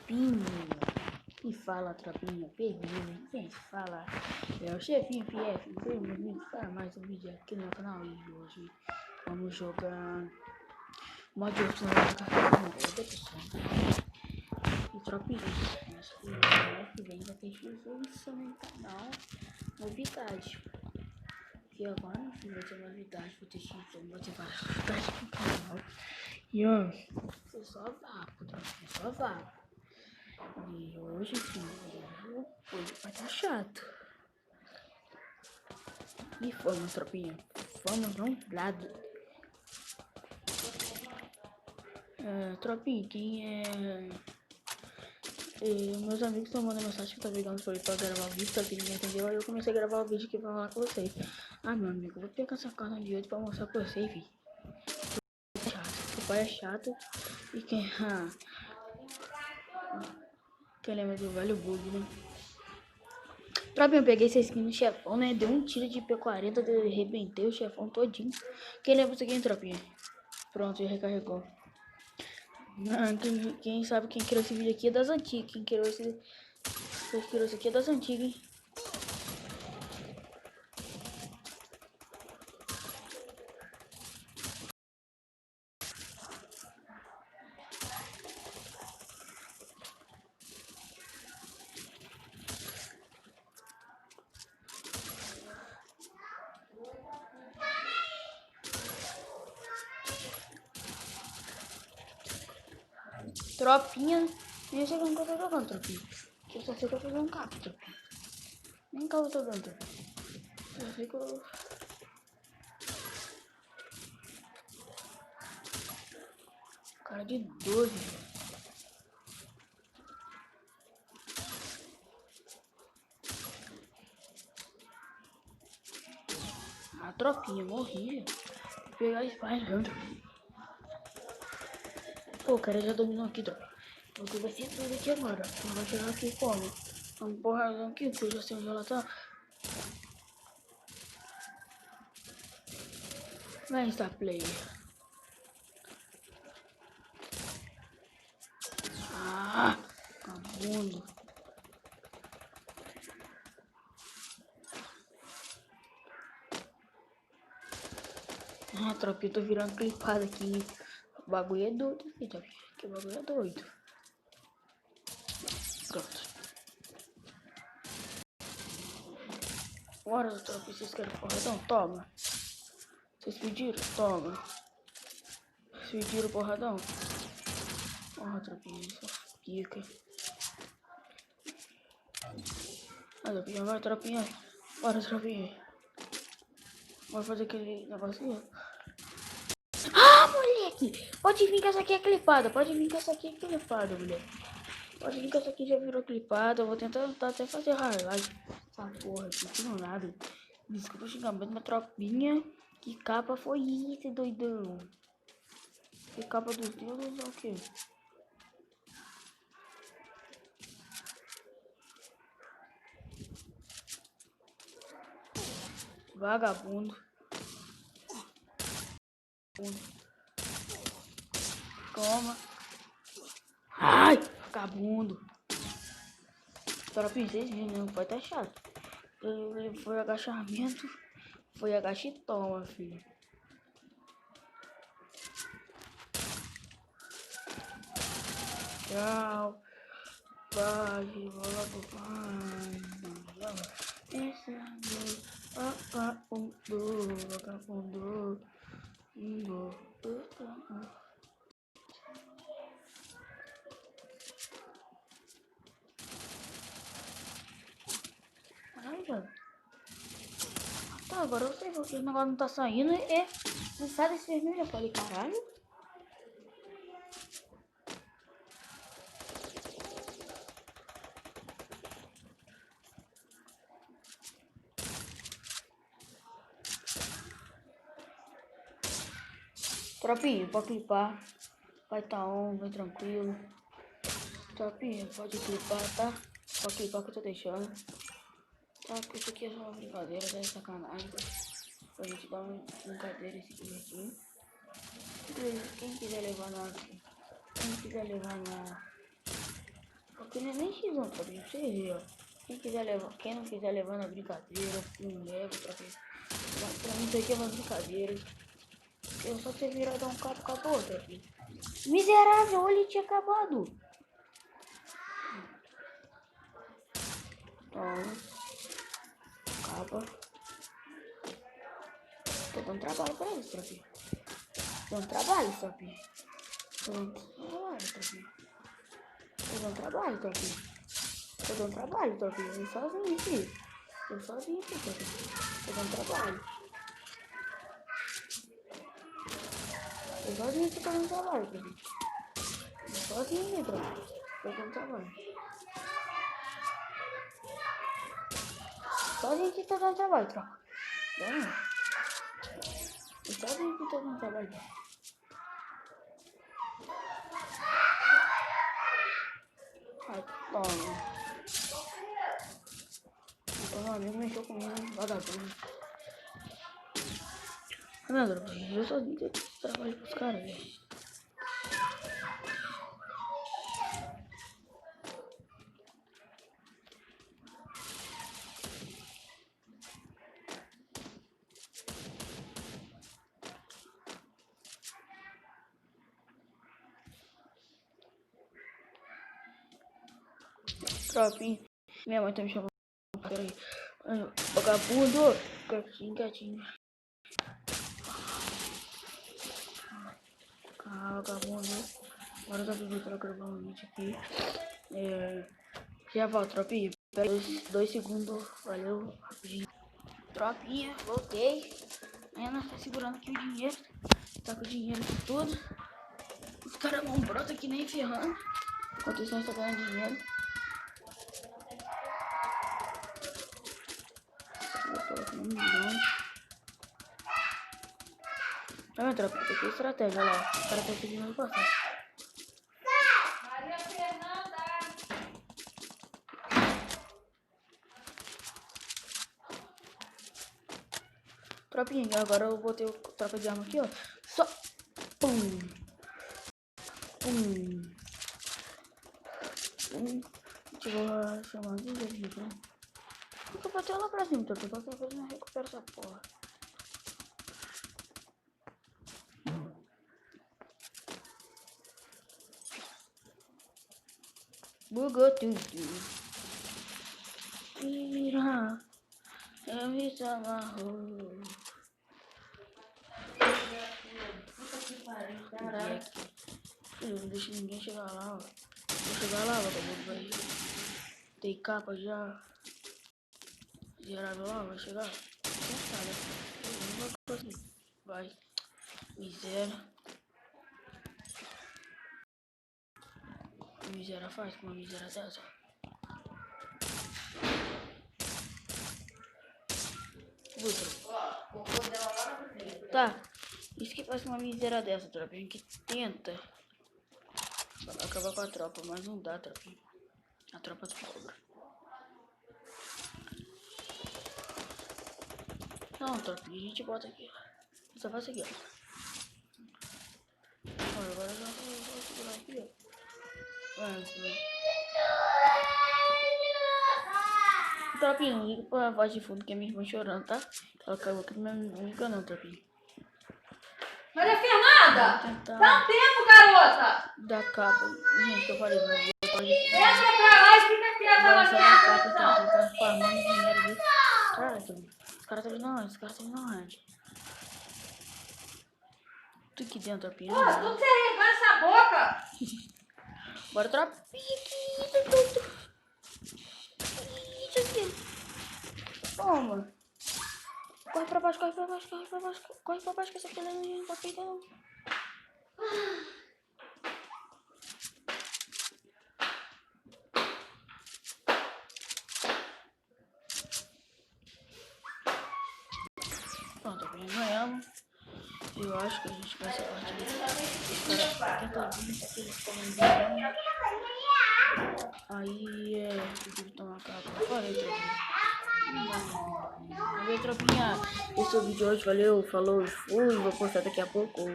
tropinha. E fala, tropinha, beleza? Quem fala é o chefinho PF. Vamos para mais um vídeo aqui no canal. E hoje vamos jogar mod opcional. E tropinha, acho que semana que vem vai ter isso no canal. Novidade. E agora no final vai ter novidade. Vou ter X, vou ter várias novidades no canal. E ó, você só vá, tropinha, só vá. E hoje sim, hoje vai estar chato. E vamos, tropinha. Vamos num lado. Tropinha, quem é... meus amigos estão mandando mensagem que tá ligando pra gravar o vídeo, só que ninguém entendeu. Aí eu comecei a gravar o vídeo aqui pra falar com vocês. Ah, meu amigo, vou pegar essa carta de hoje pra mostrar pra vocês, filho. O pai é chato. E quem lembra do velho bug, né? Tropinha, eu peguei essa skin no chefão, né? Deu um tiro de P40, arrebentei o chefão todinho. Quem lembra isso aqui, hein, tropinha? Pronto, já recarregou. Quem sabe quem criou esse vídeo aqui é das antigas. Quem criou esse aqui é das antigas, hein? Tropinha. Nem sei como que eu tô jogando, tropinha. Eu só sei que eu tô jogando capa, tropinha. Nem capa eu tô dando, tropinha. Eu sei que eu... Cara de 12. A tropinha, morri. Vou pegar a Spider. Pô, o cara já dominou aqui, tropinha. O que vai ser tudo aqui agora? Não vai chegar aqui como? Vamos porra aqui, que eu já sei onde ela tá. Vai, Star Player. Ah, vagabundo. Ah, tropinha, eu tô virando clipado aqui. O bagulho é doido, filho. Que o bagulho é doido. Pronto. Bora, tropinha, vocês querem porradão? Toma. Vocês pediram? Toma. Vocês pediram porradão? Ó, tropinha, isso pica. Ah, tropinha, agora, tropinha. Bora, tropinha. Bora fazer aquele negocinho. Ah, moleque! Pode vir que essa aqui é clipada. Pode vir que essa aqui é clipada, moleque. Pode vir que essa aqui já virou clipada. Eu vou tentar até fazer highlight. Essa porra aqui, que não nada. Desculpa o xingamento, minha tropinha. Que capa foi isso, doidão? Que capa dos deuses é o quê? Vagabundo. Toma. Ai, vagabundo. Tropinha, vocês viram, né? Foi até chato. Ele foi agachamento. Foi agacha e toma, filho. Tchau. Vai, bola pro pai. Esse amor, vagabundo, vagabundo. Ai, velho. Tá, agora eu sei porque o negócio não tá saindo. Não sai desse vermelho. Eu falei, caralho. Tropinha, pode clipar. Vai tá on, vai tranquilo. Tropinha, pode clipar, tá? Pode clipar que eu tô deixando. Tá, porque isso aqui é só uma brincadeira, é sacanagem. Pra gente dar uma brincadeira esse dia aqui. Quem quiser levar na... Quem quiser levar na... aqui não é nem X1, tropinha, pra vocês verem, ó. Quem não quiser levar na brincadeira, não leva, tropinha. Pra mim isso aqui é uma brincadeira. Eu só ter virado dar um cabo, acabou, tropinha. Miserável, olha, ele tinha acabado. Toma. Acaba. Tô dando trabalho pra eles, tropinha. Tô dando trabalho, tropinha. Tô dando trabalho, tropinha. Tô dando trabalho, tropinha. Eu sozinho aqui. Tô sozinho aqui, tropinha. Tô dando trabalho. Tô sozinho aqui, tô dando trabalho, tropinha. Tô sozinho aqui, tropinha. Tô dando trabalho. Sozinho aqui, tô dando trabalho, tropa. Eu sozinho aqui, tô dando trabalho. Ai, toma. Então, meu amigo mexeu comigo, vagabundo. Ah, meu droga, eu só dei trabalho pros caras, velho. Tropinha, minha mãe tá me chamando. Peraí. Vagabundo, quietinho. Vagabundo. Agora tá tudo pra gravar um vídeo aqui. Já volto, tropinha. Pera 2 segundos. Valeu, rapidinho. Tropinha, voltei. Ana tá segurando aqui o dinheiro. Tá com o dinheiro aqui tudo. Os caras vão brotar aqui nem ferrando. Enquanto isso, nós tá ganhando dinheiro. Eu tô aqui 1 milhão. Tá vendo, tropa? Tem que estratégia, olha lá. Os caras tá seguindo o processo. Maria Fernanda! Tropinha, agora eu botei o troca de arma aqui, ó. Só. Pum. Pum. Pum. Deixa eu chamar de jeito, né? Porque eu botei lá pra cima, tropinha. Qualquer coisa não recupera essa porra. Bugou tudo. Vira. Eu me amarrou. Filho, não deixa ninguém chegar lá, ó. Vou chegar lá, vagabundo, vai. Tem capa já. Gerável lá, vai chegar. Já tá, né? Eu não vou conseguir. Vai. Miséria. Miséria faz com uma miséria dessa. Tá. Isso que faz uma miséria dessa, tropa. A gente tenta acabar com a tropa, mas não dá, tropa. A tropa te cobra. Não, tropa, a gente bota aqui, ó. Só faz aqui, ó. Agora eu já vou segurar aqui, ó. Tropinha, não liga pra voz de fundo que é minha irmã chorando, tá? Ela caiu aqui, mas não liga não, tropinha. Maria Fernanda! Dá um tempo, garota! Da capa. Gente, que eu falei, não vou pode. Entra pra lá e fica quieta lá Só da capa, tá farmando dinheiro ali. Cara, os caras estão não, os caras estão não, tu aqui dentro, tropinha. Pô, tudo você arregando essa boca! Bora, tropinha aqui. Isso aqui. Toma. Corre pra baixo, corre pra baixo, corre pra baixo. Corre pra baixo que essa aqui não tá peitando. Pronto, ganhamos. Eu acho que a gente vai essa partida. Os caras tentam vir aqui, eles tomam visão. Aí eu tive que tomar capa. Falei, tropinha. Valeu, tropinha. Esse é o vídeo de hoje. Valeu, falou, fui. Vou postar daqui a pouco.